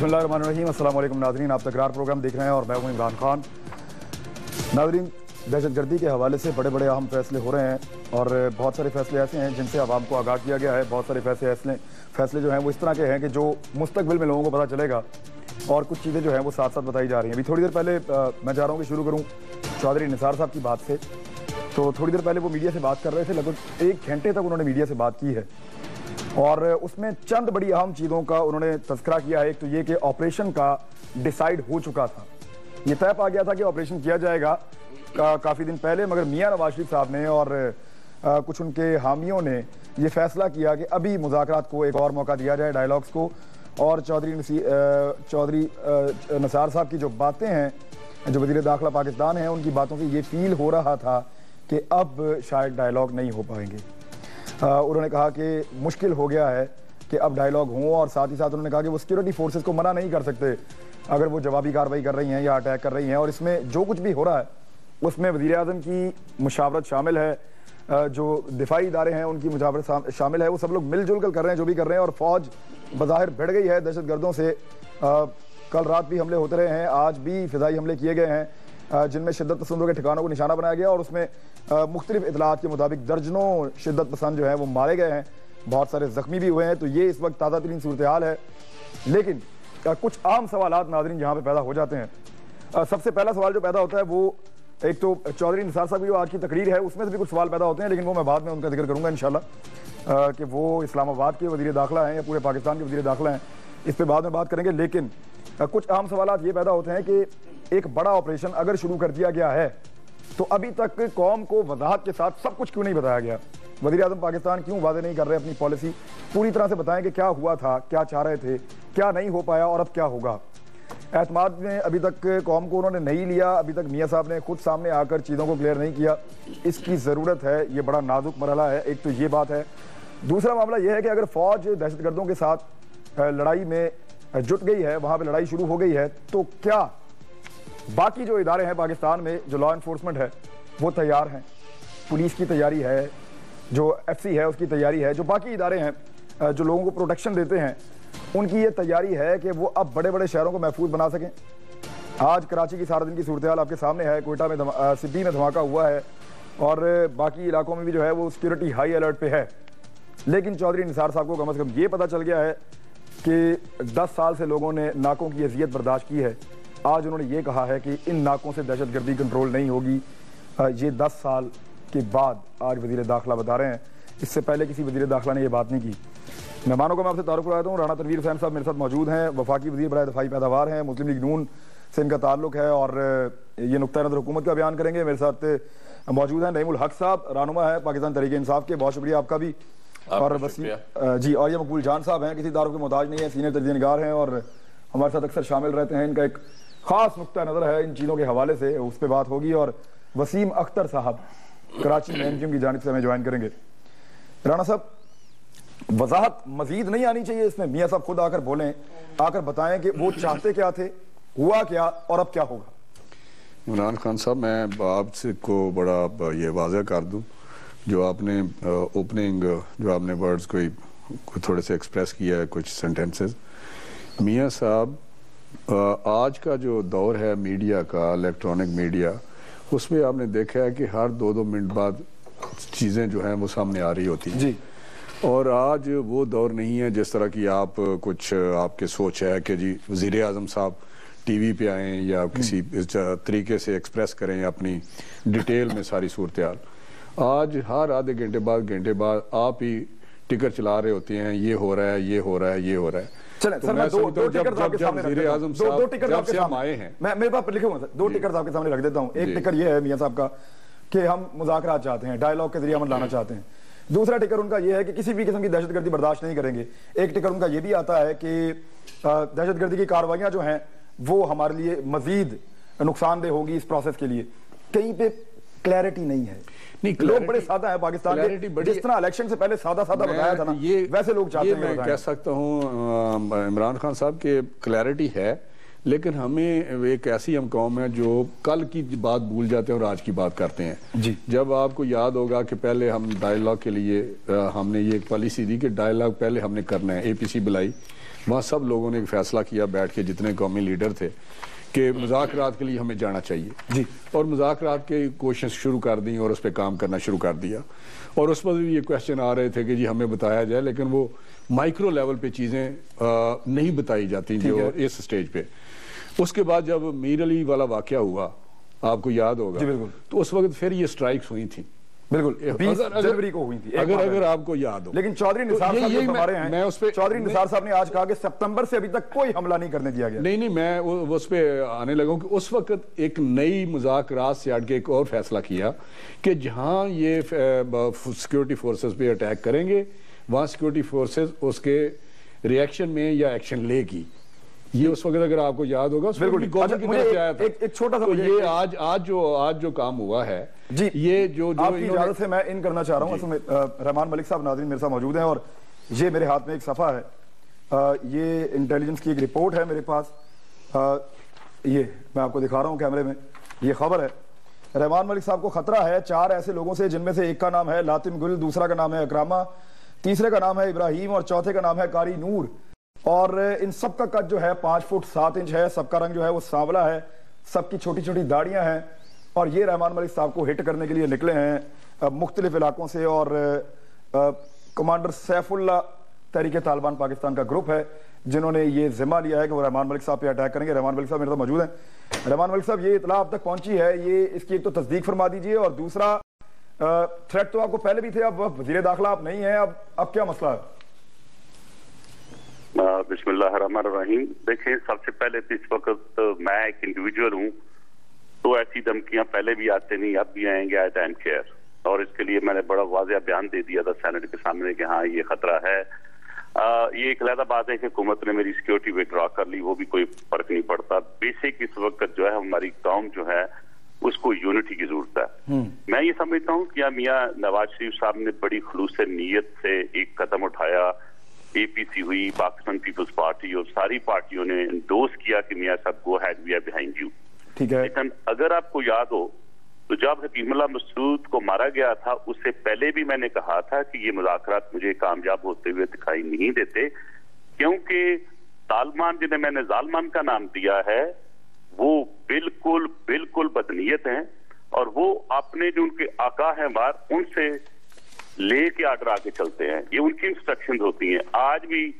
बिस्मिल्लाहिर्रहमानिर्रहीम। अस्सलाम वालेकुम नाज़रीन, आप तकरार प्रोग्राम देख रहे हैं और मैं हूं इमरान खान। नाज़रीन, दहशतगर्दी के हवाले से बड़े बड़े अहम फैसले हो रहे हैं और बहुत सारे फैसले ऐसे हैं जिनसे आवाम को आगाह किया गया है। बहुत सारे फैसले जो हैं वो इस तरह के हैं कि जो मुस्तकबिल में लोगों को पता चलेगा और कुछ चीज़ें जो हैं वो साथ साथ बताई जा रही हैं। अभी थोड़ी देर पहले मैं चाह रहा हूँ कि शुरू करूँ चौधरी निसार साहब की बात से। तो थोड़ी देर पहले वो मीडिया से बात कर रहे थे, लगभग 1 घंटे तक उन्होंने मीडिया से बात की है और उसमें चंद बड़ी अहम चीज़ों का उन्होंने तज़किरा किया है। एक तो ये कि ऑपरेशन का डिसाइड हो चुका था, ये तय पा गया था कि ऑपरेशन किया जाएगा काफ़ी दिन पहले, मगर मियां नवाज शरीफ साहब ने और कुछ उनके हामियों ने ये फैसला किया कि अभी मुज़ाकरात को एक और मौका दिया जाए, डायलॉग्स को। और चौधरी निसार साहब की जो बातें हैं, जो वज़ीर दाखिला पाकिस्तान हैं, उनकी बातों से ये फील हो रहा था कि अब शायद डायलॉग नहीं हो पाएंगे। उन्होंने कहा कि मुश्किल हो गया है कि अब डायलॉग हों और साथ ही साथ उन्होंने कहा कि वो सिक्योरिटी फोर्सेस को मना नहीं कर सकते अगर वो जवाबी कार्रवाई कर रही हैं या अटैक कर रही हैं। और इसमें जो कुछ भी हो रहा है उसमें वज़ीर आज़म की मुशावरत शामिल है, जो दिफाई इदारे हैं उनकी मुशावरत शामिल है, वो सब लोग मिलजुल कर रहे हैं जो भी कर रहे हैं। और फ़ौज बज़ाहिर भिड़ गई है दहशतगर्दों से। कल रात भी हमले होते रहे हैं, आज भी फ़िज़ाई हमले किए गए हैं जिनमें शिद्दत पसंदों के ठिकानों को निशाना बनाया गया और उसमें मुख्तलिफ इतलात के मुताबिक दर्जनों शिद्दत पसंद जो हैं वो मारे गए हैं, बहुत सारे ज़ख्मी भी हुए हैं। तो ये इस वक्त ताज़ा तरीन सूरत हाल है। लेकिन कुछ आम सवालात नाज़रीन यहाँ पे पैदा हो जाते हैं। सबसे पहला सवाल जो पैदा होता है वो एक तो चौधरी निसार साहब की जो आज की तकरीर है उसमें से भी कुछ सवाल पैदा होते हैं, लेकिन वो मैं बाद में उनका जिक्र करूँगा इंशाल्लाह कि वो इस्लामाबाद के वज़ीर दाखिला हैं या पूरे पाकिस्तान के वज़ीर दाखिला हैं, इस पर बाद में बात करेंगे। लेकिन कुछ आम सवालात ये पैदा होते हैं कि एक बड़ा ऑपरेशन अगर शुरू कर दिया गया है तो अभी तक कौम को वजाहत के साथ सब कुछ क्यों नहीं बताया गया? वज़ीर आज़म पाकिस्तान क्यों वादे नहीं कर रहे अपनी पॉलिसी पूरी तरह से बताएं कि क्या हुआ था, क्या चाह रहे थे, क्या नहीं हो पाया और अब क्या होगा। एतमाद में अभी तक कौम को उन्होंने नहीं लिया, अभी तक मियाँ साहब ने खुद सामने आकर चीज़ों को क्लियर नहीं किया, इसकी ज़रूरत है। ये बड़ा नाजुक मरहला है, एक तो ये बात है। दूसरा मामला यह है कि अगर फ़ौज दहशतगर्दों के साथ लड़ाई में जुट गई है, वहाँ पर लड़ाई शुरू हो गई है, तो क्या बाकी जो इदारे हैं पाकिस्तान में, जो लॉ इन्फोर्समेंट है वो तैयार हैं? पुलिस की तैयारी है, जो FC है उसकी तैयारी है, जो बाकी इदारे हैं जो लोगों को प्रोटेक्शन देते हैं उनकी ये तैयारी है कि वो अब बड़े बड़े शहरों को महफूज बना सकें। आज कराची की सारा दिन की सूरत हाल आपके सामने है, कोयटा में सिद्दी में धमाका हुआ है और बाकी इलाकों में भी जो है वो सिक्योरिटी हाई अलर्ट पे है। लेकिन चौधरी निसार साहब को कम से कम ये पता चल गया है कि 10 साल से लोगों ने नाकों की अजियत बर्दाश्त की है। आज उन्होंने ये कहा है कि इन नाकों से दहशतगर्दी कंट्रोल नहीं होगी। ये 10 साल के बाद आज वज़ीर दाखिला बता रहे हैं, इससे पहले किसी वज़ीर दाखिला ने ये बात नहीं की। मेहमानों को मैं आपसे तारुफ कराता हूँ। राना तनवीर हुसैन साहब मेरे साथ मौजूद हैं, वफाकी वज़ीर बराए दफ़ाई पैदावार हैं, मुस्लिम लीग नून से इनका ताल्लुक है और ये नुक्ता नज़र हुकूमत का बयान करेंगे। मेरे साथ मौजूद हैं नईमुल हक साहब, रहनुमा है पाकिस्तान तहरीक इंसाफ के, बहुत शुक्रिया आपका भी। और जी, और ये मकबूल जान साहब हैं, किसी तारुफ के मोहताज नहीं है, सीनियर तजज़िया निगार हैं और हमारे साथ अक्सर शामिल रहते हैं। इनका एक ख़ास नुक्ता नज़र है इन चीज़ों के हवाले से, उस पर बात होगी। और वसीम अख्तर साहब कराची में MQM की जानिब से हमें ज्वाइन करेंगे। राना साहब, वजाहत मजीद नहीं आनी चाहिए इसमें? मियाँ साहब खुद आकर बोलें, आकर बताएं कि वो चाहते क्या थे, हुआ क्या और अब क्या होगा। इमरान खान साहब, मैं आपसे को बड़ा ये वाज़ह कर दूं, जो आपने ओपनिंग जो आपने वर्ड्स कोई थोड़े से एक्सप्रेस किया है, कुछ सेंटेंसेस। मियाँ साहब, आज का जो दौर है मीडिया का, इलेक्ट्रॉनिक मीडिया, उसमें आपने देखा है कि हर 2-2 मिनट बाद चीज़ें जो हैं वो सामने आ रही होती हैं जी। और आज वो दौर नहीं है जिस तरह की आप कुछ आपके सोच है कि जी वज़ीर आज़म साहब TV पे आएँ या किसी इस तरीके से एक्सप्रेस करें अपनी डिटेल में सारी सूरत हाल। आज हर आधे घंटे बाद आप ही टिकर चला रहे होते हैं, ये हो रहा है, ये हो रहा है, ये हो रहा है। चलें सर, मैं दो टिकर्स आपके सामने रख देता हूं। दो टिकर्स आपके सामने आए हैं, मैं मेरे पास लिखे हुए हैं, 2 टिकर्स आपके सामने रख देता हूं। एक टिकर ये है मियाँ साहब का कि हम मुज़ाकरात चाहते हैं, डायलॉग के जरिए अमन लाना चाहते हैं। दूसरा टिकर उनका ये है कि किसी भी किस्म की दहशतगर्दी बर्दाश्त नहीं करेंगे। एक टिकर उनका ये भी आता है कि दहशतगर्दी की कार्रवाइयाँ जो हैं वो हमारे लिए मजीद नुकसानदेह होगी इस प्रोसेस के लिए। कहीं पे क्लैरिटी नहीं है। नहीं, लोग बड़े सादा है पाकिस्तान के, जिस तरह इलेक्शन से पहले सादा बताया था ना, ये वैसे लोग चाहते हैं। मैं कह सकता हूँ इमरान खान साहब के क्लैरिटी है, लेकिन हमें एक ऐसी हम कौम है जो कल की बात भूल जाते हैं और आज की बात करते हैं जी। जब आपको याद होगा कि पहले हम डायलॉग के लिए हमने ये पॉलिसी दी कि डायलॉग पहले हमने करना है, APC बुलाई, وہاں سب لوگوں نے ایک فیصلہ کیا بیٹھ کے، جتنے قومی لیڈر تھے، کہ مذاکرات کے لیے ہمیں جانا چاہیے جی، اور مذاکرات کی کوشش شروع کر دیں اور اس پہ کام کرنا شروع کر دیا. اور اس پر بھی یہ کویشچن آ رہے تھے کہ جی ہمیں بتایا جائے، لیکن وہ مائکرو لیول پہ چیزیں نہیں بتائی جاتی جو اس سٹیج پہ. اس کے بعد جب میر علی والا واقعہ ہوا، آپ کو یاد ہوگا، تو اس وقت پھر یہ سٹرائکس ہوئی تھیں، بالکل 20 جنوری کو ہوئی تھی، اگر آپ کو یاد ہو. لیکن چودھری نثار صاحب جو ہمارے ہیں، چودھری نثار صاحب نے آج کہا کہ سپتمبر سے ابھی تک کوئی حملہ نہیں کرنے دیا گیا. نہیں میں اس پہ آنے لگا ہوں کہ اس وقت ایک نئی مذاکرات سے ہٹ کے ایک اور فیصلہ کیا کہ جہاں یہ سیکیورٹی فورسز پہ اٹیک کریں گے، وہاں سیکیورٹی فورسز اس کے ریئیکشن میں یا ایکشن لے گی. یہ اس وقت اگر آپ کو یاد ہوگا ایک چھوٹا سا یہ آج جو کام ہوا ہے جی، یہ جو آپ کی اجازت سے میں ان کرنا چاہ رہا ہوں. اصل میں رحمان ملک صاحب ناظرین میرے ساتھ موجود ہیں، اور یہ میرے ہاتھ میں ایک صفحہ ہے، یہ انٹیلیجنس کی ایک رپورٹ ہے میرے پاس، یہ میں آپ کو دکھا رہا ہوں کیمرے میں. یہ خبر ہے رحمان ملک صاحب کو خطرہ ہے 4 ایسے لوگوں سے، جن میں سے ایک کا نام ہے لاتم گل، دوسرا کا نام ہے اکرامہ، تیسرے کا نام ہے ابراہیم اور چوتھے کا نام ہے قاری نور. اور ان سب کا قد جو ہے 5 فٹ 7 انچ ہے، سب کا رنگ جو ہے وہ سانولا ہے، سب کی چھوٹی چھوٹی داڑیاں ہیں، اور یہ رحمان ملک صاحب کو ہٹ کرنے کے لیے نکلے ہیں مختلف علاقوں سے. اور کمانڈر سیف اللہ تحریک طالبان پاکستان کا گروپ ہے جنہوں نے یہ ذمہ لیا ہے کہ وہ رحمان ملک صاحب پہ اٹیک کریں گے. رحمان ملک صاحب میرے ساتھ موجود ہیں. رحمان ملک صاحب، یہ اطلاع اب تک پہنچی ہے، یہ اس کی ایک تو تصدیق فرما دیجئے، اور دوسرا تھریٹ تو آپ کو پہلے بھی تھے، اب وزیر داخلہ آپ نہیں ہیں، اب کیا مسئلہ ہے؟ بسم اللہ الرحمن الرحیم. دیکھیں، سب سے پہلے تو اس وقت میں ایک انڈیویجول ہوں، تو ایسی دھمکیاں پہلے بھی آتے نہیں، اب بھی آئیں گے. I don't care. اور اس کے لیے میں نے بڑا واضح بیان دے دیا تھا سینٹ کے سامنے کہ ہاں یہ خطرہ ہے. یہ ایک علیحدہ بات ہے کہ حکومت نے میری سیکیورٹی وڈرا کر لی، وہ بھی کوئی فرق نہیں پڑتا. بیسک اس وقت جو ہے ہماری قوم جو ہے اس کو یونٹی کی ضرورت ہے. میں یہ سمجھتا ہوں کہ میاں نواز شریف صاحب نے بڑی خلوص نیت سے ایک قدم اٹھایا. اے پی سی ہوئی، پاکستان پیپلز پارٹی، اور ساری پارٹیوں نے انڈورس کیا کہ میاں صاحب go ahead, we are behind you. لیکن اگر آپ کو یاد ہو تو جب حکیم اللہ مسعود کو مارا گیا تھا، اس سے پہلے بھی میں نے کہا تھا کہ یہ مذاکرات مجھے کامیاب ہوتے ہوئے دکھائی نہیں دیتے، کیونکہ طالبان جنہیں میں نے ظالمان کا نام دیا ہے وہ بالکل بدنیت ہیں، اور وہ اپنے جو ان کے آقا ہیں بار ان سے لے کے آرڈر آگے چلتے ہیں. یہ ان کی انسٹرکشنز ہوتی ہیں. آج بھی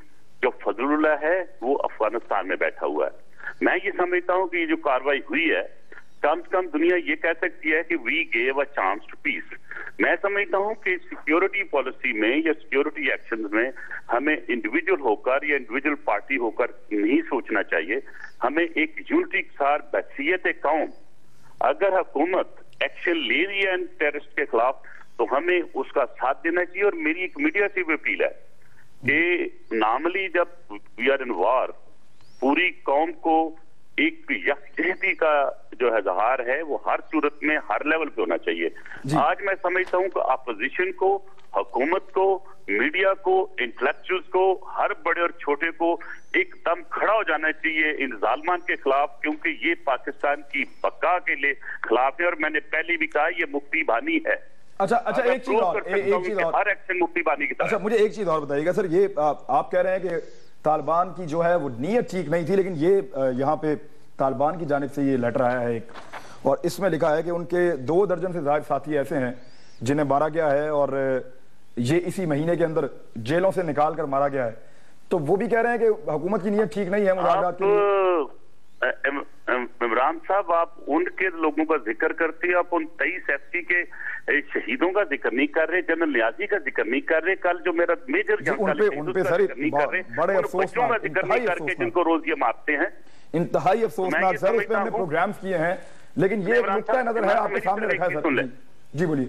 جو فضل اللہ ہے وہ افغانستان میں بیٹھا ہوا ہے. میں یہ سمجھتا ہوں کہ یہ جو کاروائی ہوئی ہے، کم سے کم دنیا یہ کہہ سکتی ہے کہ وی گیو اے چانس ٹو پیس. میں سمجھتا ہوں کہ سیکیورٹی پالیسی میں یا سیکیورٹی ایکشنز میں ہمیں انڈیویجول ہو کر یا انڈیویجول پارٹی ہو کر نہیں سوچنا چاہیے. ہمیں ایک یونٹی کے ساتھ بحثیت قوم، اگر حکومت ایکشن لے رہی ہے ٹیررسٹ کے خلاف تو ہمیں اس کا ساتھ دینا چاہیے. اور میری ایک میڈیا سے بھی اپیل ہے کہ نارملی جب وی آر ان وار، پوری قوم کو ایک یکجہتی کا جو اظہار ہے وہ ہر صورت میں ہر لیول پہ ہونا چاہیے. آج میں سمجھتا ہوں کہ اپوزیشن کو، حکومت کو، میڈیا کو، انٹلیکچوئلز کو، ہر بڑے اور چھوٹے کو ایک دم کھڑا ہو جانا چاہیے ان ظالمان کے خلاف، کیونکہ یہ پاکستان کی بقا کے لیے خلاف ہے. اور میں نے پہلے بھی کہا یہ مفتی بانی ہے. اچھا ایک چیز اور ہر ایکشن مفتی بانی کی طرح. اچھا مجھے ایک چیز اور بتائیے گا سر، یہ آپ کہہ رہے ہیں کہ طالبان کی جو ہے وہ نیت ٹھیک نہیں تھی، لیکن یہ یہاں پہ طالبان کی جانب سے یہ لیٹر آیا ہے ایک، اور اس میں لکھا ہے کہ ان کے 2 درجن سے زائد ساتھی ایسے ہیں جنہیں مارا گیا ہے، اور یہ اسی مہینے کے اندر جیلوں سے نکال کر مارا گیا ہے. تو وہ بھی کہہ رہے ہیں کہ حکومت کی نیت ٹھیک نہیں ہے مذاکرات کے لیے. عمران صاحب، آپ ان کے لوگوں کا ذکر کرتے ہیں، آپ ان 23 ایف سی کے شہیدوں کا ذکر نہیں کر رہے، جنرل نیازی کا ذکر نہیں کر رہے. کل جو میرا میجر جنرل کا ذکر نہیں کر رہے، ان بچوں کا ذکر نہیں کر کے جن کو روز یہ مارتے ہیں. انتہائی افسوسناک سر، اس پہ ہم نے پروگرامز کیے ہیں، لیکن یہ نقطہ نظر ہے آپ کے سامنے رکھا ہے سر. جی بولیے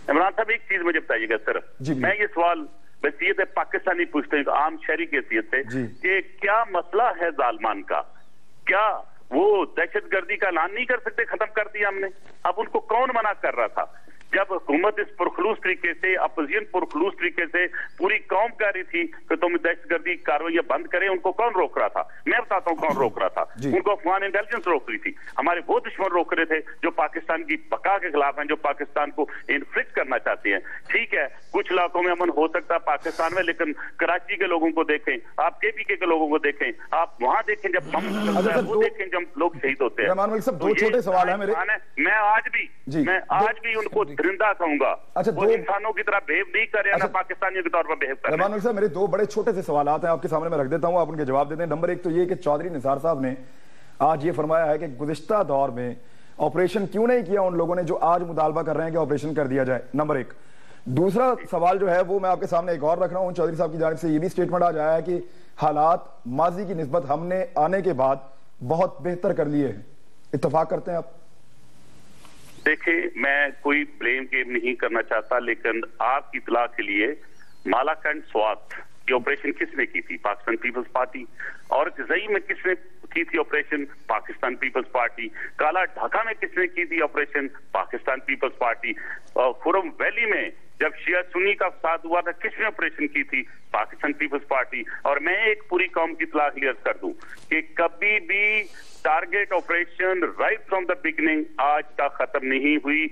عمران صاحب. ایک چیز مجھے بتائیے گا سر، میں یہ سوال بحیثیت پاکستانی پوچھتے ہیں عام شہری کی حیثیت سے کہ کیا مسئلہ ہے ظالمان کا؟ کیا وہ دہشت گردی کا اعلان نہیں کر سکتے؟ ختم کر دیا ہم نے. اب ان کو کون منع کر رہا تھا؟ जब हुकूमत इस पुरखलूस तरीके से, अपोजिशन पुरखलूस तरीके से पूरी कौम कह रही थी कि तुम दहशतगर्दी कार्रवाइयां बंद करें, उनको कौन रोक रहा था? मैं बताता हूँ कौन रोक रहा था। उनको अफगान इंटेलिजेंस रोक रही थी। हमारे वो दुश्मन रोक रहे थे जो पाकिस्तान की बका के खिलाफ हैं, जो पाकिस्तान को इन्फ्लिक्ट करना चाहते हैं। ठीक है, कुछ इलाकों में अमन हो सकता है पाकिस्तान में, लेकिन कराची के लोगों को देखें, आप KPK के लोगों को देखें, आप वहां देखें जब बम चलता है, वो देखें जब लोग शहीद होते हैं। रहमान मलिक साहब, दो छोटे सवाल है मेरे। मैं आज भी उनको दरिंदा कहूंगा। अच्छा, वो इंसानों की तरह बिहेव नहीं कर रहे, ना पाकिस्तानियों के तौर पर बिहेव कर रहे। रहमान मलिक साहब, मेरे दो बड़े छोटे से सवाल हैं आपके सामने, मैं रख देता हूं, आप उनके जवाब देते हैं। नंबर एक तो ये कि चौधरी निसार साहब ने आज ये फरमाया है कि गुज़िश्ता दौर में ऑपरेशन क्यों नहीं किया उन लोगों ने जो आज मुतालबा कर रहे हैं कि ऑपरेशन कर दिया जाए। नंबर एक। दूसरा सवाल जो है वो मैं आपके सामने एक और रख रहा हूं। चौधरी साहब की जानिब से ये भी स्टेटमेंट आ जाया है कि हालात माजी की निस्बत हमने आने के बाद बहुत बेहतर कर लिए हैं। इत्तफाक करते हैं आप? देखिए, मैं कोई ब्लेम गेम नहीं करना चाहता, लेकिन आपकी इत्तला के लिए मालाकंड स्वात ये ऑपरेशन किसने की थी? पाकिस्तान पीपल्स पार्टी। और जई में किसने की थी ऑपरेशन? पाकिस्तान पीपल्स पार्टी। काला ढाका में किसने की थी ऑपरेशन? पाकिस्तान पीपल्स पार्टी। और खुरम वैली में जब शिया सुन्नी का फसाद हुआ था, किसने ऑपरेशन की थी? पाकिस्तान पीपल्स पार्टी। और मैं एक पूरी कौम की इत्तला क्लियर कर दूं कि कभी भी target operation right from the beginning आज तक खत्म नहीं हुई।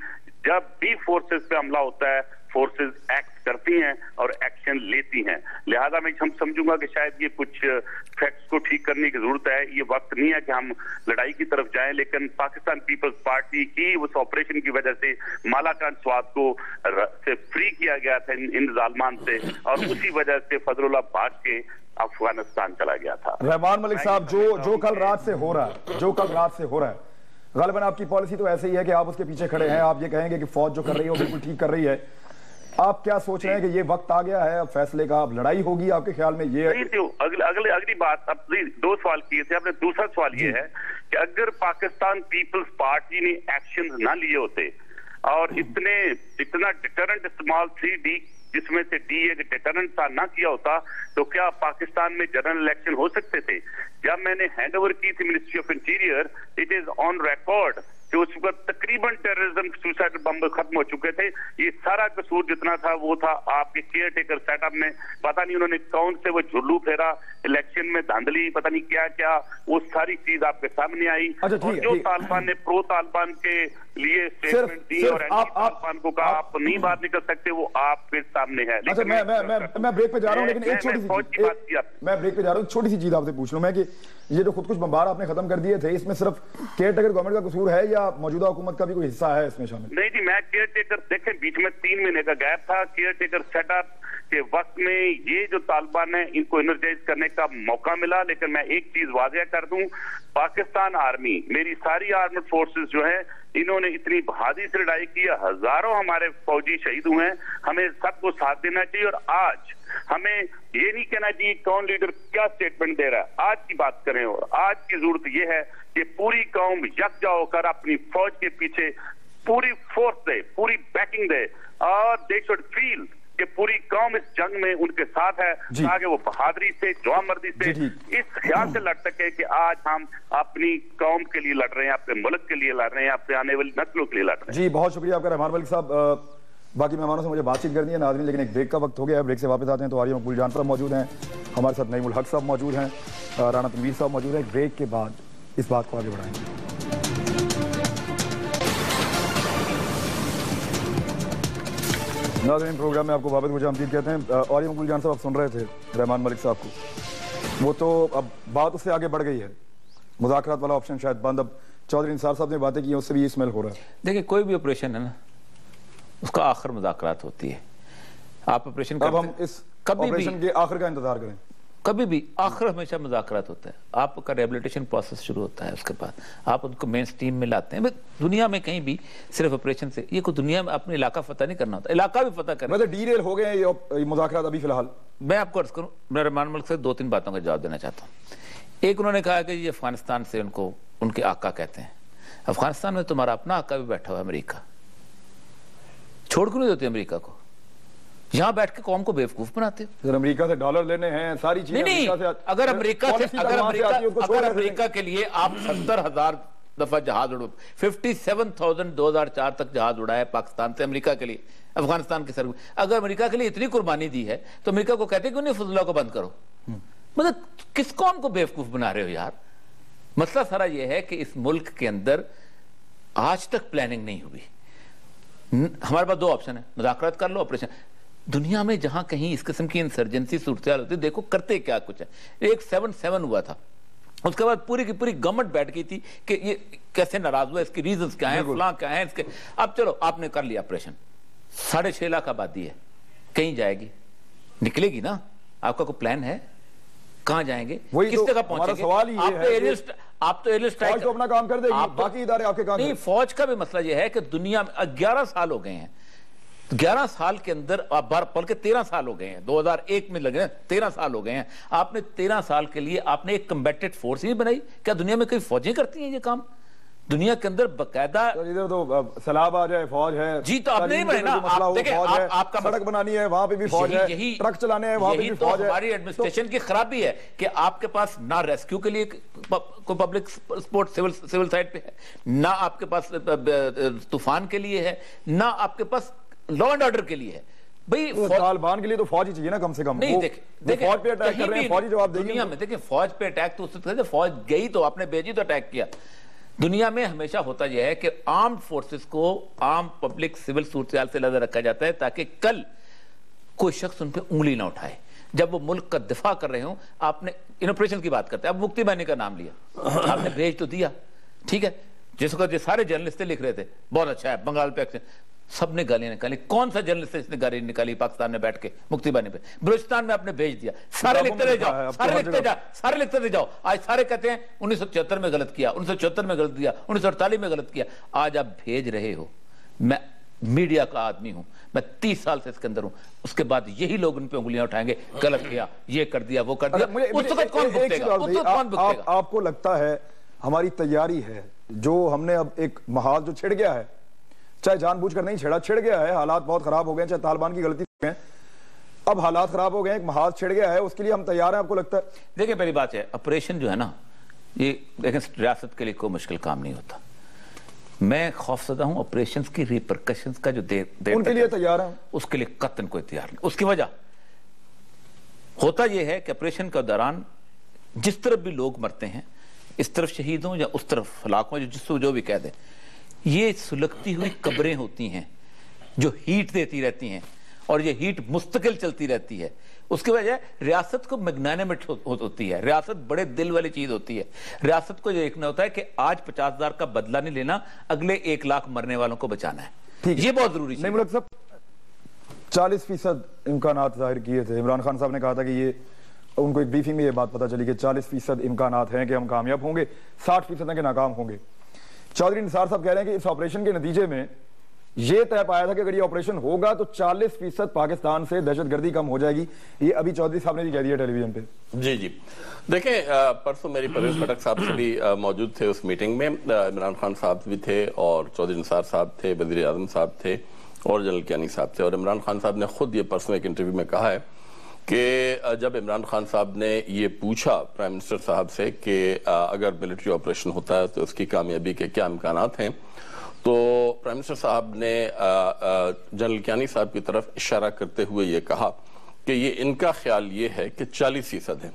जब भी फोर्सेस पे हमला होता है, फोर्सेस एक्ट करती हैं और एक्शन लेती हैं। लिहाजा मैं हम समझूंगा कि शायद ये कुछ फैक्ट्स को ठीक करने की जरूरत है। ये वक्त नहीं है कि हम लड़ाई की तरफ जाएं, लेकिन पाकिस्तान पीपल्स पार्टी की उस ऑपरेशन की वजह से मालाकान स्वाद को से फ्री किया गया था इन जालमान से, और उसी वजह से फजलुल्लाह भाग के अफगानिस्तान चला गया था। रहमान मलिक साहब, जो कल रात से हो रहा है, गालिबन आपकी पॉलिसी तो ऐसे ही है कि आप उसके पीछे खड़े हैं। आप ये कहेंगे कि फौज जो कर रही है वो बिल्कुल ठीक कर रही है। आप क्या सोच रहे हैं कि ये वक्त आ गया है अब फैसले का, अब लड़ाई होगी आपके ख्याल में? ये अगली बात, अब दो सवाल किए थे आपने। दूसरा सवाल ये है कि अगर पाकिस्तान पीपल्स पार्टी ने एक्शन ना लिए होते और इतना डिटरेंट इस्तेमाल 3D जिसमें से D एक डिटरेंट था ना किया होता, तो क्या पाकिस्तान में जनरल इलेक्शन हो सकते थे? जब मैंने हैंड ओवर की थी ministry of interior, it is on record कि उस वक्त तकरीबन टेररिज्म, सुसाइड बम खत्म हो चुके थे। ये सारा कसूर जितना था वो था आपके केयर टेकर सेटअप में। पता नहीं उन्होंने कौन से वो झुल्लू फेरा, इलेक्शन में धांधली, पता नहीं क्या क्या, वो सारी चीज आपके सामने आई। और जो तालिबान ने प्रो तालिबान के लिए स्टेटमेंट दी और एंटी तालिबान को कहा आप नहीं बाहर निकल सकते, वो आपके सामने है। अच्छा, मैं ब्रेक पे जा रहा हूँ, लेकिन एक छोटी सी छोटी सी चीज आपसे पूछ लूं मैं कि ये जो खुद कुछ बमबार आपने खत्म कर दिए थे, इसमें सिर्फ केयर टेकर गवर्नमेंट का कसूर है या मौजूदा हुकूमत का भी कोई हिस्सा है इसमें शामिल? नहीं जी, मैं केयर टेकर, देखें बीच में 3 महीने का गैप था। केयर टेकर सेटअप के वक्त में ये जो तालिबान है इनको एनर्जाइज करने का मौका मिला। लेकिन मैं एक चीज वाज़ेह कर दूं, पाकिस्तान आर्मी, मेरी सारी आर्मड फोर्सेस जो है, इन्होंने इतनी बहादुरी से लड़ाई की है। हजारों हमारे फौजी शहीद हुए हैं। हमें सबको साथ देना चाहिए। और आज हमें ये नहीं कहना चाहिए कौन लीडर क्या स्टेटमेंट दे रहा है। आज की बात करें और आज की जरूरत यह है कि पूरी कौम यकजा होकर अपनी फौज के पीछे पूरी फोर्स दे, पूरी बैकिंग दे, और दे शुड फील कि पूरी कौम इस जंग में उनके साथ है, ताकि वो बहादुरी से, जवामर्दी से इस ख्याल से लड़ सके कि आज हम अपनी कौम के लिए लड़ रहे हैं, अपने मुल्क के लिए लड़ रहे हैं, अपने आने वाली नस्लों के लिए लड़ रहे हैं। जी, बहुत शुक्रिया आपका रहमान मलिक साहब। बाकी मेहमानों से मुझे बातचीत करनी है नाज़रीन, लेकिन एक ब्रेक का वक्त हो गया है। ब्रेक से वापस आते हैं तो आर्य मकबूल जान साहब मौजूद हैं, हमारे साथ नईमुल हक साहब मौजूद हैं, राना तनवीर साहब मौजूद हैं। ब्रेक के बाद इस बात को आगे बढ़ाएंगे। नाज़रीन, प्रोग्राम में आपको वापस खुशामदीद कहते हैं। आर्य मकबूल जान साहब आप सुन रहे थे रहमान मलिक साहब को, वो तो अब बात उससे आगे बढ़ गई है, मुज़ाकरात वाला ऑप्शन शायद बंद। अब चौधरी निसार साहब ने बातें की, उससे भी ये स्मेल हो रहा है। देखिए, कोई भी ऑपरेशन है ना, उसका आखिर मुज़ाकरात होती है। आप ऑपरेशन अब हम इस ऑपरेशन के आखिर का इंतजार करें, कभी भी आखिर हमेशा मुज़ाकरात होता है। आपका रिहेबिलिटेशन प्रोसेस शुरू होता है, उसके बाद आप उनको मेन स्ट्रीम में लाते हैं। दुनिया में कहीं भी सिर्फ ऑपरेशन से ये कोई दुनिया में अपने इलाका फतह नहीं करना होता, इलाका भी फतह करना। मतलब डीरेल हो गए ये मुज़ाकरात अभी फिलहाल। मैं आपको अर्ज करूँ, मैं रहमान मलिक से 2-3 बातों का जवाब देना चाहता हूँ। एक, उन्होंने कहा कि ये अफगानिस्तान से उनको उनके आका कहते हैं। अफगानिस्तान में तुम्हारा अपना आका भी बैठा हुआ है, अमेरिका। छोड़ क्यों नहीं देते अमेरिका को? यहां बैठ के कौम को बेवकूफ बनाते हो। अमेरिका से डॉलर लेने हैं, सारी चीजें नहीं, अगर अमेरिका के लिए आप 70,000 दफा जहाज उड़ 57,000 2004 तक जहाज उड़ा है पाकिस्तान से अमेरिका के लिए, अफगानिस्तान के सर। अगर अमेरिका के लिए इतनी कुर्बानी दी है तो अमेरिका को कहते क्यों नहीं फजलुल्लाह को बंद करो? मतलब किस कौम को बेवकूफ बना रहे हो यार? मसला सारा यह है कि इस मुल्क के अंदर आज तक प्लानिंग नहीं हुई। हमारे पास दो ऑप्शन है, मुज़ाकरात कर लो, ऑपरेशन। दुनिया में जहां कहीं इस किस्म की इंसर्जेंसी सूरत होती, देखो करते क्या कुछ है। एक 7/7 हुआ था, उसके बाद पूरी की पूरी गवर्नमेंट बैठ गई थी कि ये कैसे नाराज हुआ, इसके रीजंस क्या हैं, फलां क्या है इसके। अब चलो आपने कर लिया ऑपरेशन, 6.5 लाख आबादी है, कहीं जाएगी, निकलेगी ना? आपका कोई प्लान है? कहां जाएंगे, किस जगह पहुंचेंगे? आप तो एरियल स्ट्राइक तो अपना काम कर देगी, बाकी इदारे आपके काम नहीं। फौज का भी मसला यह है कि दुनिया में 11 साल हो गए हैं, 11 साल के अंदर आप बल्कि 13 साल हो गए हैं, 2001 में लगे 13 साल हो गए हैं। आपने 13 साल के लिए आपने एक कम्बैटेड फोर्स ही बनाई? क्या दुनिया में कई फौजें करती हैं ये काम? दुनिया के अंदर बकायदा इधर तो सैलाब आ जाए फौज है जी, तो आप नहीं बने ना। आप देखिए, आपका सड़क बनानी है वहां पे भी फौज है, ट्रक चलाने हैं वहां पे भी फौज है। हमारी एडमिनिस्ट्रेशन की खराबी है कि आपके पास ना रेस्क्यू के लिए कोई पब्लिक सपोर्ट सिविल साइड पे है, ना आपके पास तूफान के लिए है, ना आपके पास लॉ एंड ऑर्डर के लिए है। भाई तालिबान के लिए तो फौज ही चाहिए ना कम से कम। नहीं देखिए फौज पे अटैक कर रहे हैं, फौज ही जवाब देगी। दुनिया में देखिए फौज पे अटैक तो उससे फौज गई तो आपने भेजी तो अटैक किया। दुनिया में हमेशा होता यह है कि आर्म्ड फोर्सेस को आम पब्लिक सिविल सूरत से लगा रखा जाता है ताकि कल कोई शख्स उन पर उंगली ना उठाए जब वो मुल्क का दिफा कर रहे हो। आपने इन ऑपरेशन की बात करते हैं, अब मुक्ति बहनी का नाम लिया, आपने भेज तो दिया, ठीक है, जिसको जो सारे जर्नलिस्ट लिख रहे थे बहुत अच्छा है बंगाल पे एक्शन, सबने गालियां निकाली। कौन सा जर्नलिस्ट इसने गाली निकाली पाकिस्तान में बैठ के मुक्ति बानी पे? बलूचिस्तान में आपने भेज दिया, सारे लिखते रह जाओ, सारे लिखते जाओ। आज सारे कहते हैं 1974 में गलत किया, 1974 में गलत किया, 1948 में गलत किया। आज आप भेज रहे हो, मैं मीडिया का आदमी हूं, मैं 30 साल से इसके अंदर हूं, उसके बाद यही लोग उन पे उंगलियां उठाएंगे, गलत किया, ये कर दिया, वो कर दिया। उस वक्त कौन भुगतेगा? आपको लगता है हमारी तैयारी है जो हमने अब एक माहौल जो छिड़ गया है, चाहे जानबूझकर नहीं छिड़ा, छिड़ गया है, हालात बहुत खराब हो गए, चाहे तालिबान की गलती है, अब हालात खराब हो गए, एक माहौल छिड़ गया है, उसके लिए हम तैयार हैं? आपको लगता है? देखिए पहली बात है, ऑपरेशन जो है ना, ये लेकिन रियासत के लिए कोई मुश्किल काम नहीं होता। मैं खौफजदा हूं ऑपरेशंस की रिपरकशंस का जो उनके लिए तैयार है, उसके लिए कतन कोई तैयार नहीं। उसकी वजह होता यह है कि ऑपरेशन के दौरान जिस तरफ भी लोग मरते हैं, इस तरफ शहीद हों या उस तरफ हलाक हों, जिसको जो भी कह दे, ये सुलगती हुई कब्रें होती हैं जो हीट देती रहती हैं और ये हीट मुस्तकिल चलती रहती है। उसकी वजह रियासत को मैग्नानिमेट होती है, रियासत बड़े दिल वाली चीज होती है। रियासत को ये देखना होता है कि आज 50,000 का बदला नहीं लेना, अगले 1 लाख मरने वालों को बचाना है। ये बहुत जरूरी है। नहीं मुल्क साहब 40% इम्कानात जाहिर किए थे, इमरान खान साहब ने कहा था कि ये उनको एक ब्रीफिंग में ये बात पता चली कि 40% इम्कानात हैं कि हम कामयाब होंगे, 60% हैं कि नाकाम होंगे। चौधरी निसार साहब कह रहे हैं कि इस ऑपरेशन के नतीजे में ये तय पाया था कि अगर ये ऑपरेशन होगा तो 40% पाकिस्तान से दहशतगर्दी कम हो जाएगी। ये अभी चौधरी साहब ने भी कह दिया टेलीविजन पे। जी जी देखें, परसों मेरी परवेज खटक साहब से भी मौजूद थे उस मीटिंग में, इमरान खान साहब भी थे और चौधरी निसार साहब थे, वज़ीर आज़म साहब थे और जनरल कियानी साहब थे। और इमरान खान साहब ने खुद ये परसों एक इंटरव्यू में कहा है कि जब इमरान खान साहब ने ये पूछा प्राइम मिनिस्टर साहब से कि अगर मिलिट्री ऑपरेशन होता है तो उसकी कामयाबी के क्या इम्कानात हैं, तो प्राइम मिनिस्टर साहब ने जनरल कियानी साहब की तरफ इशारा करते हुए ये कहा कि ये इनका ख्याल ये है कि 40% है।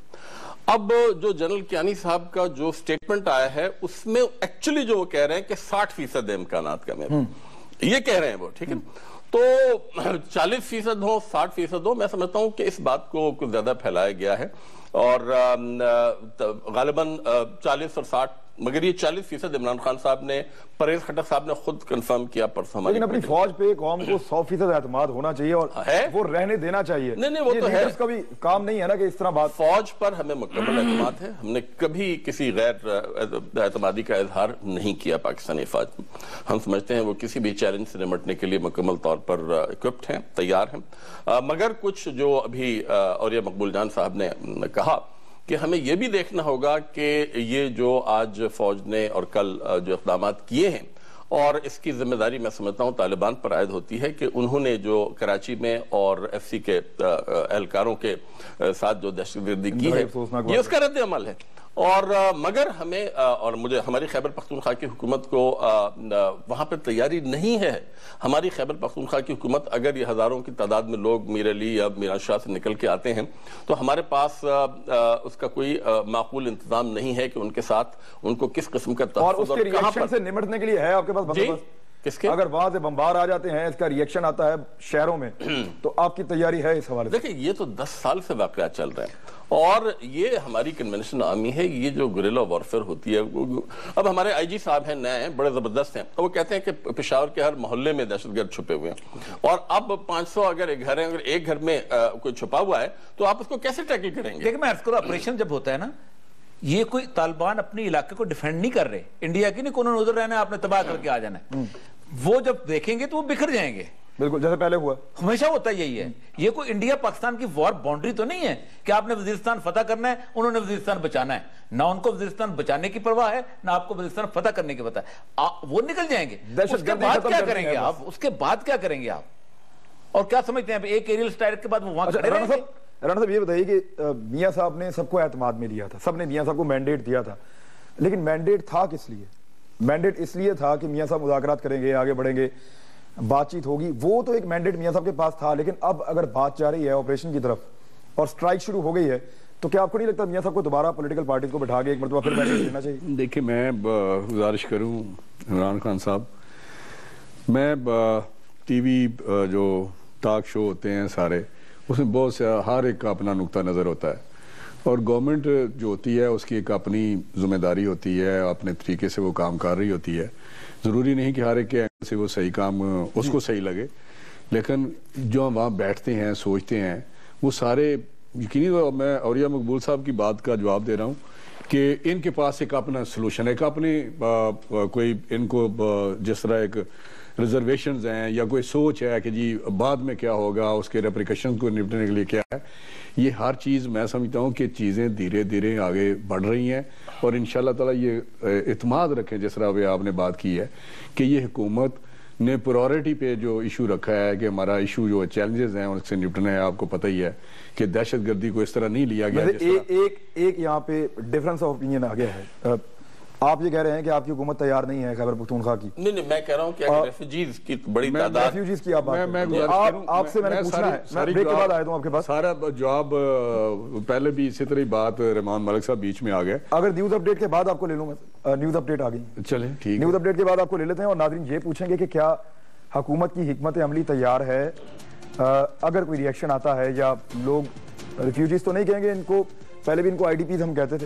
अब जो जनरल कियानी साहब का जो स्टेटमेंट आया है उसमें एक्चुअली जो वो कह रहे हैं कि 60% इम्कानात कामयाबी, ये कह रहे हैं वो, ठीक है। तो 40% हो 60% हो, मैं समझता हूं कि इस बात को कुछ ज्यादा फैलाया गया है और गालिबन 40 और 60, मगर ये 40% इमरान खान साहब ने, परवेज खटक साहब ने खुद कंफर्म किया परसों। लेकिन अपनी फौज पे कौम को 100% एतमाद होना चाहिए और वो रहने देना चाहिए। नहीं वो तो है, इसका भी काम नहीं है ना कि इस तरह बात। फौज पर हमें मुकम्मल एतमाद है, हमने कभी किसी गैर एतमादी का इजहार नहीं किया पाकिस्तानी फौज। हम समझते हैं वो किसी भी चैलेंज से निपटने के लिए मुकम्मल तौर पर इक्विप्ड हैं, तैयार हैं। मगर कुछ जो अभी और ये मकबूल जान साहब ने कहा कि हमें यह भी देखना होगा कि ये जो आज फौज ने और कल जो इक़दाम किए हैं, और इसकी जिम्मेदारी मैं समझता हूँ तालिबान पर आयद होती है कि उन्होंने जो कराची में और FC के एहलकारों के साथ जो दहशतगर्दी की है, ये उसका रद्द अमल है। اور مگر ہمیں اور مجھے ہماری خیبر پختونخوا کی حکومت کو وہاں پہ تیاری نہیں ہے. ہماری خیبر پختونخوا کی حکومت اگر یہ ہزاروں کی تعداد میں لوگ میر علی یا میران شاہ سے نکل کے آتے ہیں تو ہمارے پاس اس کا کوئی معقول انتظام نہیں ہے کہ ان کے ساتھ ان کو کس قسم کا تحفظ اور اس کے ریاکشن سے نمٹنے کے لیے ہے آپ کے پاس بندوبست؟ کس کے؟ اگر وہاں سے بمبار آ جاتے ہیں، اس کا ریاکشن آتا ہے شہروں میں، تو آپ کی تیاری ہے اس حوالے سے؟ دیکھیں یہ تو 10 سال سے واقعات چل رہے ہیں اور یہ ہماری کنونشن آرمی ہے. یہ جو گریلا وارفیئر ہوتی ہے، اب ہمارے آئی جی صاحب ہیں، نئے ہیں، بڑے زبردست ہیں، وہ کہتے ہیں کہ پشاور کے ہر محلے میں دہشت گرد چھپے ہوئے ہیں اور اب 500 اگر ایک گھر ہیں، اگر ایک گھر میں کوئی چھپا ہوا ہے تو آپ اس کو کیسے ٹیکل کریں گے؟ دیکھیں میں عرض کروں، آپریشن جب ہوتا ہے نا، یہ کوئی طالبان اپنی علاقے کو ڈیفینڈ نہیں کر رہے، انڈیا کی نہیں کہ انہوں نے ادھر رہنا ہے، آپ نے تباہ کر کے آ جانا ہے. وہ جب دیکھیں گے تو وہ بکھر جائیں گے. بالکل جیسے پہلے ہوا، ہمیشہ ہوتا یہی ہے. یہ کوئی انڈیا پاکستان کی وار باؤنڈری تو نہیں ہے کہ آپ نے وزیرستان فتح کرنا ہے، انہوں نے وزیرستان بچانا ہے. نہ ان کو وزیرستان بچانے کی پرواہ ہے، نہ آپ کو وزیرستان فتح کرنے کی پتہ ہے. وہ نکل جائیں گے. اس کے بعد کیا کریں گے آپ؟ اس کے بعد کیا کریں گے آپ؟ اور کیا سمجھتے ہیں ایک ایریل اسٹرائک کے بعد وہ وہاں کھڑے رہیں گے؟ رانا صاحب یہ بتائیے کہ میاں صاحب نے سب کو اعتماد میں لیا تھا، سب نے میاں صاحب کو مینڈیٹ دیا تھا، لیکن مینڈیٹ تھا کس لیے؟ مینڈیٹ اس لیے تھا کہ میاں صاحب مذاکرات کریں گے، آگے بڑھیں گے، بات چیت ہوگی. وہ تو ایک مینڈیٹ میاں صاحب کے پاس تھا، لیکن اب اگر بات جا رہی ہے آپریشن کی طرف اور سٹرائک شروع ہو گئی ہے تو کیا آپ کو نہیں لگتا میاں صاحب کو دوبارہ پولیٹیکل پارٹیز کو بٹھا کے ایک مرتبہ پھر مینڈیٹ دینا چاہیے؟ دیکھیں میں گزارش کروں عمران خان صاحب، میں ٹی وی جو ٹاک شو ہوتے ہیں سارے، اس میں بہت سے ہر ایک کا اپنا نقطہ نظر ہوتا ہے اور گورنمنٹ جو ہوتی ہے اس کی ایک اپنی ذمہ داری ہوتی ہے، اپنے طریقے سے وہ کام کر رہی ہوتی ہے. ضروری نہیں کہ ہر ایک کے اینگل سے وہ صحیح کام اس کو صحیح لگے، لیکن جو ہم وہاں بیٹھتے ہیں سوچتے ہیں وہ سارے یقینی میں اولیاء مقبول صاحب کی بات کا جواب دے رہا ہوں کہ ان کے پاس ایک اپنا سلوشن ہے، ایک اپنی کوئی ان کو جس طرح ایک ریزرویشنز ہیں یا کوئی سوچ ہے کہ جی بعد میں کیا ہوگا، اس کے ریپریکشن کو نپٹنے کے لیے کیا ہے. یہ ہر چیز میں سمجھتا ہوں کہ چیزیں دھیرے دھیرے آگے بڑھ رہی ہیں اور انشاءاللہ تعالی یہ اعتماد رکھیں جس طرح آپ نے بات کی ہے کہ یہ حکومت نے پرائورٹی پہ جو ایشو رکھا ہے کہ ہمارا ایشو جو چیلنجز ہیں ان سے نپٹنا ہے. آپ کو پتہ ہی ہے کہ دہشت گردی کو اس طرح نہیں لیا گیا. ایک یہاں پہ ڈیفرنس آف اوپینین آ گیا ہے. آپ یہ کہہ رہے ہیں کہ آپ کی حکومت تیار نہیں ہے خیبر پختونخوا کی. نہیں میں کہہ رہا ہوں کہ اگر ریفیوجیز کی بڑی تعداد، ریفیوجیز کی آپ آپ سے میں نے پوچھنا ہے، میں بریک کے بعد آیا ہوں آپ کے پاس. سارا جواب پہلے بھی اسی طرح بات رحمان ملک صاحب بیچ میں آ گئے. اگر نیوز اپڈیٹ کے بعد آپ کو لے لوں گا، نیوز اپڈیٹ آ گئی، چلیں ٹھیک، نیوز اپڈیٹ کے بعد آپ کو لے لیتے ہیں اور ناظرین یہ پوچھیں گے کہ کیا حکومت کی حکمت عملی تیار ہے اگر کوئی ریئیکشن آتا ہے، یا لوگ ریفیوجیز تو نہیں کہیں گے ان کو، پہلے بھی ان کو آئی ڈی پیز ہم کہتے تھے،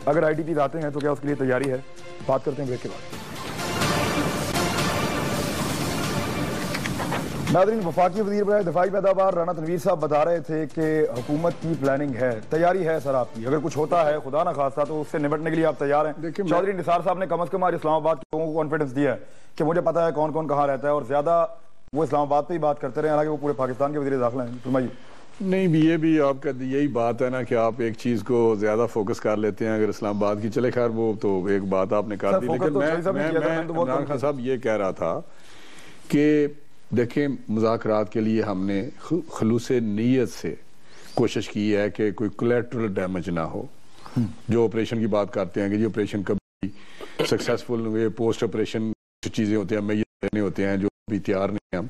اگر آئی ڈی پیز آتے ہیں تو کیا اس کے لیے تیاری ہے؟ بات کرتے ہیں بریک کے بعد. ناظرین وفاقی وزیر برائے دفاعی پیداوار رانا تنویر صاحب بتا رہے تھے کہ حکومت کی پلاننگ ہے، تیاری ہے سر آپ کی، اگر کچھ ہوتا ہے خدا نہ خواستہ تو اس سے نمٹنے کے لیے آپ تیار ہیں؟ چودھری نثار صاحب نے کم از کم آج اسلام آباد کے لوگوں کو کانفیڈنس دیا ہے کہ مجھے پتا ہے کون کون کہاں رہتا ہے، اور زیادہ وہ اسلام آباد پہ ہی بات کرتے رہے، حالانکہ وہ پورے پاکستان کے وزیر داخلہ ہیں. فرمائیے. نہیں بھی یہ بھی آپ کا یہی بات ہے نا کہ آپ ایک چیز کو زیادہ فوکس کر لیتے ہیں. اگر اسلام آباد کی چلے خیر وہ تو ایک بات آپ نے کر دی، لیکن میں عمران خان صاحب یہ کہہ رہا تھا کہ دیکھیں مذاکرات کے لیے ہم نے خلوص نیت سے کوشش کی ہے کہ کوئی کولیٹرل ڈیمیج نہ ہو. جو آپریشن کی بات کرتے ہیں کہ یہ آپریشن کبھی سکسیسفل ہوئے، پوسٹ آپریشن چیزیں ہوتے ہیں میں ہوتے ہیں جو ابھی تیار نہیں ہیں. ہم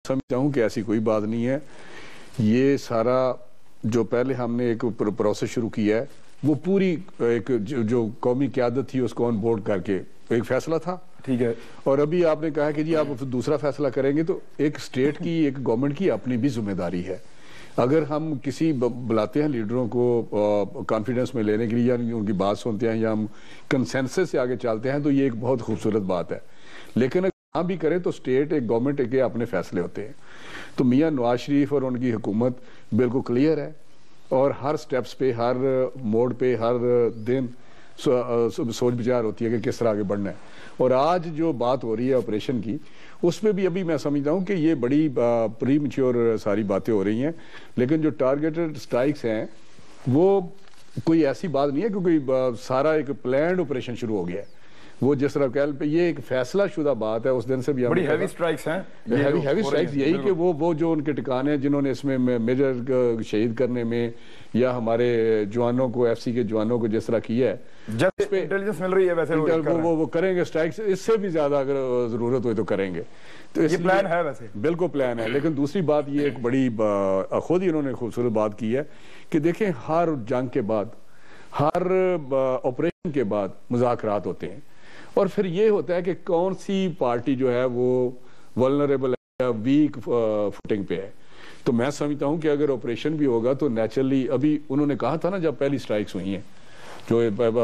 سمجھتا ہوں کہ ایسی کوئی بات نہیں ہے. یہ سارا جو پہلے ہم نے ایک پروسیس شروع کیا ہے وہ پوری ایک جو قومی قیادت تھی اس کو آن بورڈ کر کے ایک فیصلہ تھا، ٹھیک ہے. اور ابھی آپ نے کہا کہ جی آپ دوسرا فیصلہ کریں گے، تو ایک اسٹیٹ کی ایک گورنمنٹ کی اپنی بھی ذمہ داری ہے. اگر ہم کسی بلاتے ہیں لیڈروں کو کانفیڈنس میں لینے کے لیے، یا ان کی بات سنتے ہیں یا ہم کنسنسس سے آگے چلتے ہیں، تو یہ ایک بہت خوبصورت بات ہے. لیکن اگر ہم بھی کریں تو اسٹیٹ ایک گورنمنٹ کے اپنے فیصلے ہوتے ہیں. تو میاں نواز شریف اور ان کی حکومت بالکل کلیئر ہے اور ہر سٹیپس پہ، ہر موڑ پہ، ہر دن سوچ بچار ہوتی ہے کہ کس طرح آگے بڑھنا ہے. اور آج جو بات ہو رہی ہے آپریشن کی، اس پہ بھی ابھی میں سمجھتا ہوں کہ یہ بڑی پری میچور ساری باتیں ہو رہی ہیں. لیکن جو ٹارگیٹڈ سٹرائکس ہیں وہ کوئی ایسی بات نہیں ہے کہ کوئی سارا ایک پلانڈ آپریشن شروع ہو گیا ہے. وہ جس طرح کہل پہ یہ ایک فیصلہ شدہ بات ہے، اس دن سے بھی بڑی ہیوی سٹرائکس ہیں، ہیوی سٹرائکس یہی کہ وہ جو ان کے ٹکانے ہیں جنہوں نے اس میں میجر شہید کرنے میں یا ہمارے جوانوں کو ایف سی کے جوانوں کو جس طرح کیا ہے جیسے انٹیلیجنس مل رہی ہے ویسے وہ کریں گے سٹرائکس، اس سے بھی زیادہ اگر ضرورت ہوئی تو کریں گے. تو یہ پلان ہے ویسے بالکل پلان ہے. لیکن دوسری بات یہ ایک بڑی خود ہی انہوں نے خوبصورت بات کی ہے کہ دیکھیں ہر جنگ کے بعد، ہر آپریشن کے بعد مذاکرات ہوتے ہیں، اور پھر یہ ہوتا ہے کہ کون سی پارٹی جو ہے وہ ولنریبل ہے، ویک فوٹنگ پہ ہے. تو میں سمجھتا ہوں کہ اگر آپریشن بھی ہوگا تو نیچرلی، ابھی انہوں نے کہا تھا نا جب پہلی سٹرائکس ہوئی ہیں جو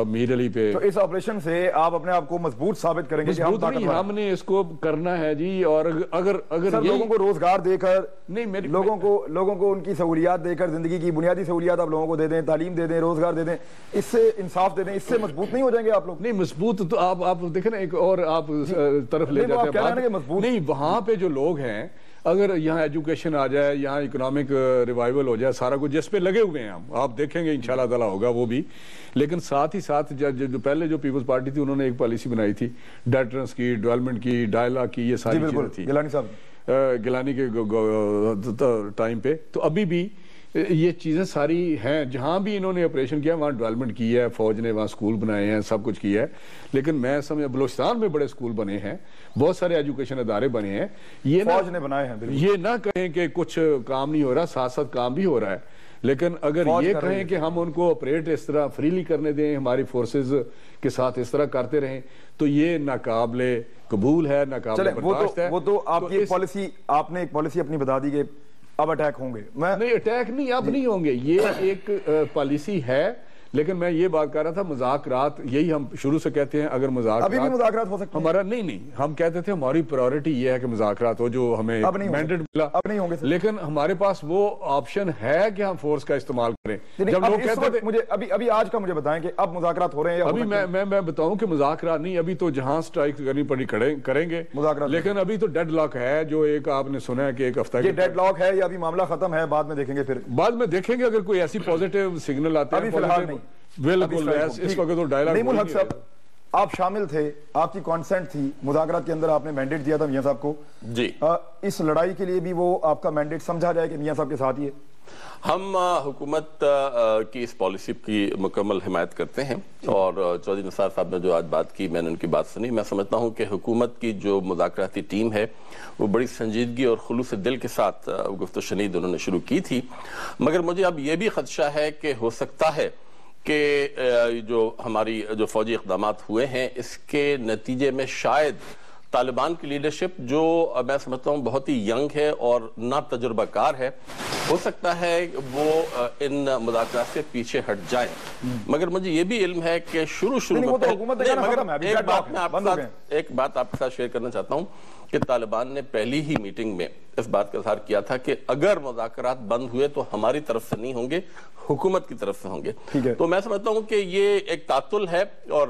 میر علی پہ، تو اس آپریشن سے آپ اپنے آپ کو مضبوط ثابت کریں گے کہ ہم نے اس کو کرنا ہے جی. اور اگر لوگوں کو روزگار دے کر، لوگوں کو ان کی سہولیات دے کر، زندگی کی بنیادی سہولیات آپ لوگوں کو دے دیں، تعلیم دے دیں، روزگار دے دیں، اس سے انصاف دے دیں، اس سے مضبوط نہیں ہو جائیں گے آپ لوگ؟ نہیں مضبوط تو آپ دیکھیں نا ایک اور آپ طرف لے جاتے ہیں. نہیں وہاں پہ جو لوگ ہیں، اگر یہاں ایجوکیشن آ جائے، یہاں اکنامک ریوائیول ہو جائے، سارا کچھ جس پہ لگے ہوئے ہیں ہم، آپ دیکھیں گے انشاءاللہ تعالیٰ ہوگا وہ بھی. لیکن ساتھ ہی ساتھ جو پہلے جو پیپلز پارٹی تھی انہوں نے ایک پالیسی بنائی تھی ڈیٹرنس کی، ڈیولپمنٹ کی، ڈائلاگ کی، یہ ساری چیزیں تھی گیلانی صاحب، گیلانی کے ٹائم پہ. تو ابھی بھی یہ چیزیں ساری ہیں، جہاں بھی انہوں نے آپریشن کیا وہاں ڈیولپمنٹ کی ہے، فوج نے وہاں سکول بنائے ہیں، سب کچھ کیا ہے. لیکن میں سمجھ بلوچستان میں بڑے سکول بنے ہیں، بہت سارے ایجوکیشن ادارے بنے ہیں، یہ فوج نے بنائے ہیں. یہ نہ کہیں کہ کچھ کام نہیں ہو رہا، ساتھ ساتھ کام بھی ہو رہا ہے. لیکن اگر یہ کہیں کہ ہم ان کو آپریٹ اس طرح فریلی کرنے دیں، ہماری فورسز کے ساتھ اس طرح کرتے رہیں، تو یہ ناقابل قبول ہے، ناقابل برداشت ہے. وہ تو آپ کی پالیسی، آپ نے ایک پالیسی اپنی بتا دی کہ اب اٹیک ہوں گے. نہیں اٹیک نہیں، اب نہیں ہوں گے، یہ ایک پالیسی ہے. لیکن میں یہ بات کر رہا تھا مذاکرات، یہی ہم شروع سے کہتے ہیں، اگر ابھی بھی مذاکرات ہو سکتے ہیں ہمارا نہیں ہم کہتے تھے ہماری پرائورٹی یہ ہے کہ مذاکرات ہو، جو ہمیں مینڈیٹ ملا، اب نہیں ہوں گے. لیکن ہمارے پاس وہ آپشن ہے کہ ہم فورس کا استعمال کریں. جب لوگ کہتے تھے مجھے ابھی آج کا مجھے بتائیں کہ اب مذاکرات ہو رہے ہیں. ابھی میں بتاؤں کہ مذاکرات نہیں، ابھی تو جہاں سٹرائک کرنی پڑی کریں گے مذاکرات، لیکن ابھی تو ڈیڈ لاک ہے، جو ایک آپ نے سنا ہے کہ ایک ہفتہ یہ ڈیڈ لاک ہے یا ابھی معاملہ ختم ہے؟ بعد میں دیکھیں گے، پھر بعد میں دیکھیں گے اگر کوئی ایسی پوزیٹیو سگنل آتے ہیں. ابھی فی الحال نہیں. بالکل اس وقت تو ڈائلاگ. نیمول حق صاحب آپ شامل تھے، آپ کی کانسنٹ تھی مذاکرات کے اندر، آپ نے مینڈیٹ دیا تھا میاں صاحب کو. جی اس لڑائی کے لیے بھی وہ آپ کا مینڈیٹ سمجھا جائے کہ میاں صاحب کے ساتھ ہی ہے؟ ہم حکومت کی اس پالیسی کی مکمل حمایت کرتے ہیں، اور چودھری نثار صاحب نے جو آج بات کی، میں نے ان کی بات سنی. میں سمجھتا ہوں کہ حکومت کی جو مذاکراتی ٹیم ہے وہ بڑی سنجیدگی اور خلوص دل کے ساتھ گفت و شنید انہوں نے شروع کی تھی. مگر مجھے اب یہ بھی خدشہ ہے کہ ہو سکتا ہے کہ جو ہماری جو فوجی اقدامات ہوئے ہیں اس کے نتیجے میں شاید طالبان کی لیڈرشپ، جو میں سمجھتا ہوں بہت ہی ینگ ہے اور نہ تجربہ کار ہے، ہو سکتا ہے وہ ان مذاکرات سے پیچھے ہٹ جائیں. مگر مجھے یہ بھی علم ہے کہ شروع ایک بات آپ کے ساتھ شیئر کرنا چاہتا ہوں کہ طالبان نے پہلی ہی میٹنگ میں اس بات کا اظہار کیا تھا کہ اگر مذاکرات بند ہوئے تو ہماری طرف سے نہیں ہوں گے، حکومت کی طرف سے ہوں گے. تو میں سمجھتا ہوں کہ یہ ایک تعطل ہے، اور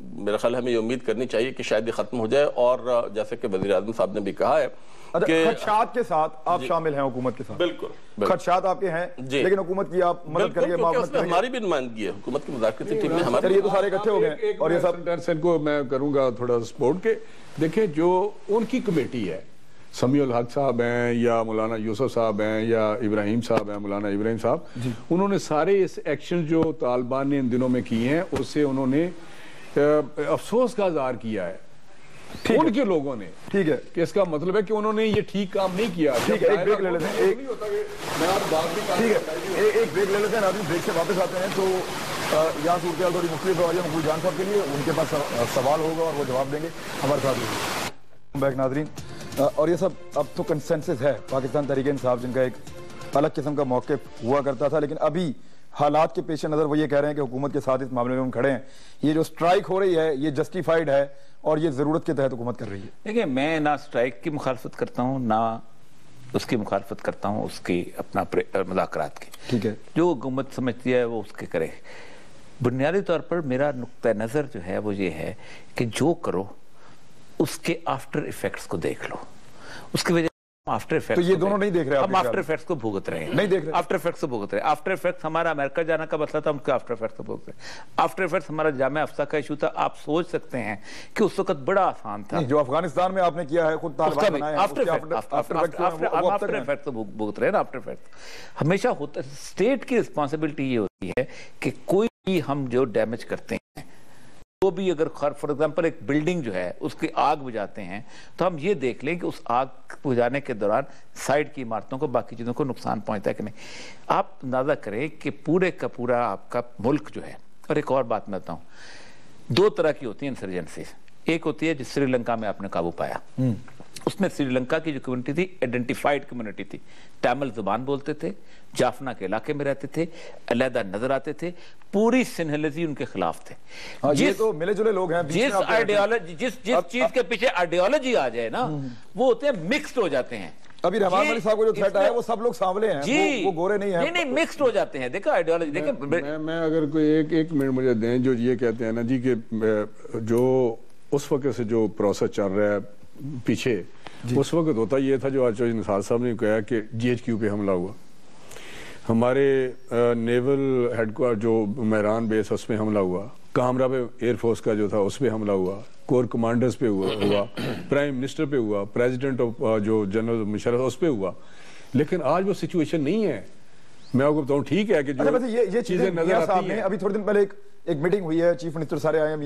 میرا خیال ہمیں یہ امید کرنی چاہیے کہ شاید یہ ختم ہو جائے. اور جیسے کہ وزیر اعظم صاحب نے بھی کہا ہے کہ خدشات کے ساتھ آپ شامل ہیں حکومت کے ساتھ. بالکل خدشات آپ کے ہیں، لیکن حکومت کی آپ مدد کریں گے، معاونت کریں گے. ہماری بھی نمائندگی ہے حکومت کی مذاکراتی ٹیم میں ہمارے. یہ تو سارے اکٹھے ہو گئے. اور یہ سب کو میں کروں گا تھوڑا سپورٹ کے. دیکھیں جو ان کی کمیٹی ہے، سمیع الحق صاحب ہیں یا مولانا یوسف صاحب ہیں یا ابراہیم صاحب ہیں، مولانا ابراہیم صاحب، انہوں نے سارے اس ایکشن جو طالبان نے ان دنوں میں کیے ہیں اس سے انہوں نے افسوس کا اظہار کیا ہے ان کے لوگوں نے. ٹھیک ہے کہ اس کا مطلب ہے کہ انہوں نے یہ ٹھیک کام نہیں کیا. ٹھیک ہے ایک بریک لے لیتے ہیں. ٹھیک ہے ایک بریک لے لیتے ہیں. آدمی بریک سے واپس آتے ہیں تو یہاں صورتحال تھوڑی مختلف ہو جائے. مقبول جان صاحب کے لیے ان کے پاس سوال ہوگا اور وہ جواب دیں گے ہمارے ساتھ. بیک ناظرین، اور یہ سب اب تو کنسنسس ہے پاکستان تحریک انصاف، جن کا ایک الگ قسم کا موقف ہوا کرتا تھا، لیکن ابھی حالات کے پیش نظر وہ یہ کہہ رہے ہیں کہ حکومت کے ساتھ اس معاملے میں ہم کھڑے ہیں. یہ جو سٹرائک ہو رہی ہے یہ جسٹیفائیڈ ہے اور یہ ضرورت کے تحت حکومت کر رہی ہے. دیکھیں میں نہ سٹرائک کی مخالفت کرتا ہوں نہ اس کی مخالفت کرتا ہوں اس کی اپنا مذاکرات کی. ٹھیک ہے جو حکومت سمجھتی ہے وہ اس کے کرے. بنیادی طور پر میرا نقطہ نظر جو ہے وہ یہ ہے کہ جو کرو اس کے آفٹر ایفیکٹس کو دیکھ لو. اس کی وجہ आफ्टर इफेक्ट तो ये दोनों नहीं देख रहे, हम आफ्टर इफेक्ट्स को भुगत रहे हैं, नहीं देख रहे, आफ्टर इफेक्ट्स को भुगत रहे हैं। आफ्टर इफेक्ट्स हमारा अमेरिका जाना का मसला था, उनके आफ्टर इफेक्ट्स को भुगत रहे हैं। आफ्टर इफेक्ट्स हमारा जामे अफ्सा का इशू था। आप सोच सकते हैं कि उस वक्त बड़ा आसान था। जो अफगानिस्तान में आपने किया है, खुद तालिबान बनाया है, आफ्टर इफेक्ट तो भुगत रहे हैं ना। आफ्टर इफेक्ट हमेशा होता है। स्टेट की रिस्पॉन्सिबिलिटी ये होती है कि कोई भी हम जो डैमेज करते हैं, तो भी अगर फॉर एग्जांपल एक बिल्डिंग जो है उसकी आग बुझाते हैं, तो हम ये देख लें कि उस आग बुझाने के दौरान साइड की इमारतों को, बाकी चीज़ों को नुकसान पहुंचता है कि नहीं। आप अंदाज़ा करें कि पूरे का पूरा आपका मुल्क जो है। और एक और बात मैं बताऊं, दो तरह की होती है इंसर्जेंसीज। एक होती है जिस श्रीलंका में आपने काबू पाया, उसमें श्रीलंका की जो कम्युनिटी थी आइडेंटिफाइड कम्युनिटी थी, तमिल जुबान बोलते थे, जाफना के इलाके में रहते थे, अलहदा नजर आते थे, पूरी सिन्हलजी उनके खिलाफ थे। ये तो मिले जुले लोग हैं। जिस आइडियोलॉजी जिस चीज के पीछे आइडियोलॉजी आ जाए ना, वो होते हैं मिक्स्ड हो जाते हैं। अभी रहमान अली साहब को जो थ्रेट आया वो सब लोग सांवले हैं, जी, वो गोरे नहीं हैं। नहीं मिक्स्ड हो जाते हैं। देखो आइडियोलॉजी देखें। मैं अगर कोई एक मिनट मुझे दें, जो ये कहते हैं ना जी कि जो उस वक्त से जो प्रोसेस चल रहा है पीछे, उस वक्त होता ये था जो आज निसार साहब ने कहा कि GHQ पे हमला हुआ, हमारे नेवल हेडक्वार्टर जो मेहरान बेस उस पर हमला हुआ, कामरा पे एयरफोर्स का जो था उस पर हमला हुआ, कोर कमांडर्स पे हुआ, प्राइम मिनिस्टर पे हुआ, प्रेसिडेंट ऑफ जो जनरल मुशर्रफ उस पे हुआ। लेकिन आज वो सिचुएशन नहीं है। मैं आपको बताऊं, ठीक है कि जो ये चीजें नजर आती हैं। अभी थोड़े दिन पहले एक मीटिंग हुई है, चीफ मिनिस्टर सारे आए हैं।